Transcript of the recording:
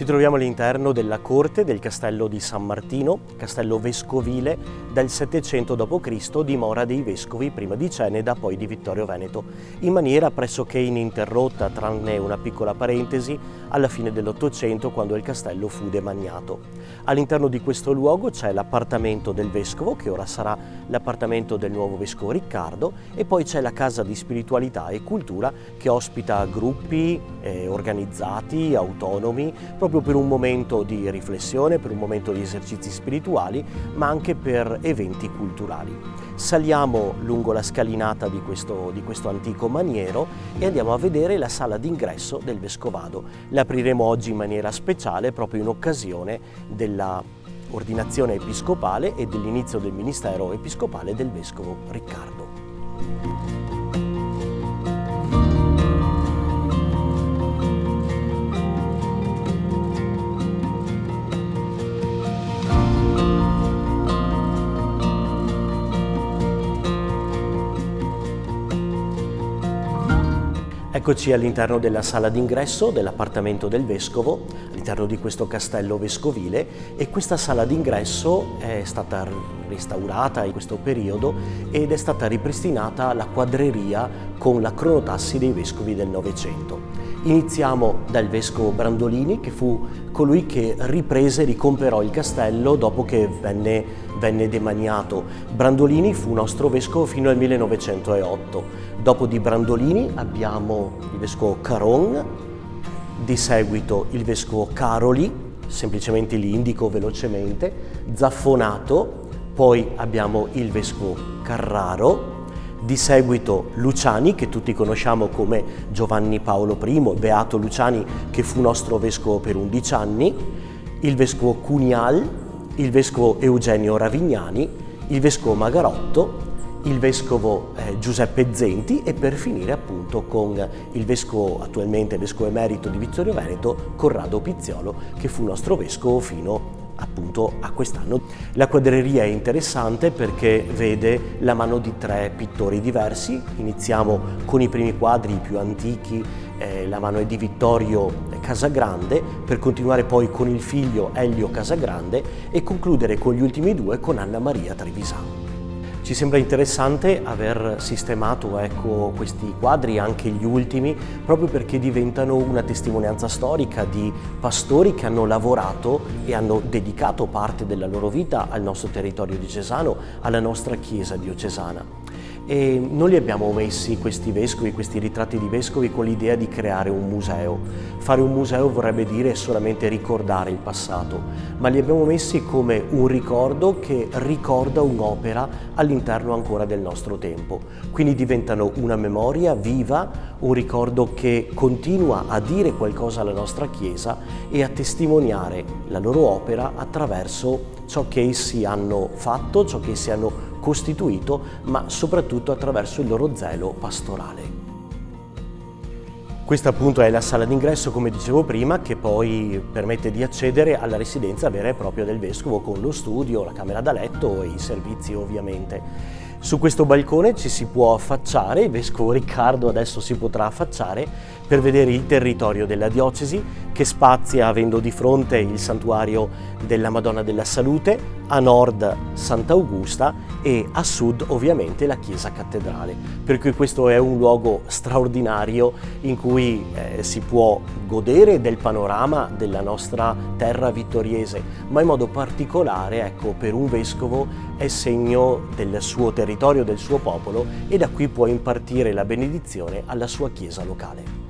Ci troviamo all'interno della corte del castello di San Martino, castello vescovile del 700 d.C., dimora dei vescovi prima di Ceneda, poi di Vittorio Veneto, in maniera pressoché ininterrotta, tranne una piccola parentesi, alla fine dell'Ottocento, quando il castello fu demaniato. All'interno di questo luogo c'è l'appartamento del vescovo, che ora sarà l'appartamento del nuovo vescovo Riccardo, e poi c'è la casa di spiritualità e cultura che ospita gruppi organizzati, autonomi, proprio per un momento di riflessione, per un momento di esercizi spirituali, ma anche per eventi culturali. Saliamo lungo la scalinata di questo antico maniero e andiamo a vedere la sala d'ingresso del Vescovado. La apriremo oggi in maniera speciale proprio in occasione della ordinazione episcopale e dell'inizio del ministero episcopale del Vescovo Riccardo. Eccoci all'interno della sala d'ingresso dell'appartamento del Vescovo, all'interno di questo castello vescovile, e questa sala d'ingresso è stata restaurata in questo periodo ed è stata ripristinata la quadreria con la cronotassi dei vescovi del Novecento. Iniziamo dal vescovo Brandolini, che fu colui che riprese e ricomperò il castello dopo che venne demaniato. Brandolini fu nostro vescovo fino al 1908. Dopo di Brandolini abbiamo il vescovo Caron, di seguito il vescovo Caroli, semplicemente li indico velocemente, Zaffonato, poi abbiamo il vescovo Carraro, di seguito Luciani, che tutti conosciamo come Giovanni Paolo I, Beato Luciani, che fu nostro vescovo per 11 anni, il vescovo Cunial, il vescovo Eugenio Ravignani, il vescovo Magarotto, il vescovo Giuseppe Zenti e per finire appunto con il vescovo, attualmente vescovo emerito di Vittorio Veneto, Corrado Pizziolo, che fu nostro vescovo fino appunto a quest'anno. La quadreria è interessante perché vede la mano di 3 pittori diversi. Iniziamo con i primi quadri, i più antichi, la mano è di Vittorio Casagrande, per continuare poi con il figlio Elio Casagrande e concludere con gli ultimi 2 con Anna Maria Trevisan. Ci sembra interessante aver sistemato questi quadri, anche gli ultimi, proprio perché diventano una testimonianza storica di pastori che hanno lavorato e hanno dedicato parte della loro vita al nostro territorio diocesano, alla nostra chiesa diocesana. E non li abbiamo messi questi vescovi, questi ritratti di vescovi, con l'idea di creare un museo. Fare un museo vorrebbe dire solamente ricordare il passato, ma li abbiamo messi come un ricordo che ricorda un'opera all'interno ancora del nostro tempo. Quindi diventano una memoria viva, un ricordo che continua a dire qualcosa alla nostra Chiesa e a testimoniare la loro opera attraverso ciò che essi hanno fatto, ciò che essi hanno costituito, ma soprattutto attraverso il loro zelo pastorale. Questa appunto è la sala d'ingresso, come dicevo prima, che poi permette di accedere alla residenza vera e propria del vescovo, con lo studio, la camera da letto e i servizi ovviamente. Su questo balcone ci si può affacciare, il vescovo Riccardo adesso si potrà affacciare per vedere il territorio della diocesi, che spazia avendo di fronte il santuario della Madonna della Salute, a nord Sant'Augusta e a sud ovviamente la chiesa cattedrale. Per cui questo è un luogo straordinario in cui si può godere del panorama della nostra terra vittoriese, ma in modo particolare, per un vescovo è segno del suo territorio, del suo popolo, e da qui può impartire la benedizione alla sua chiesa locale.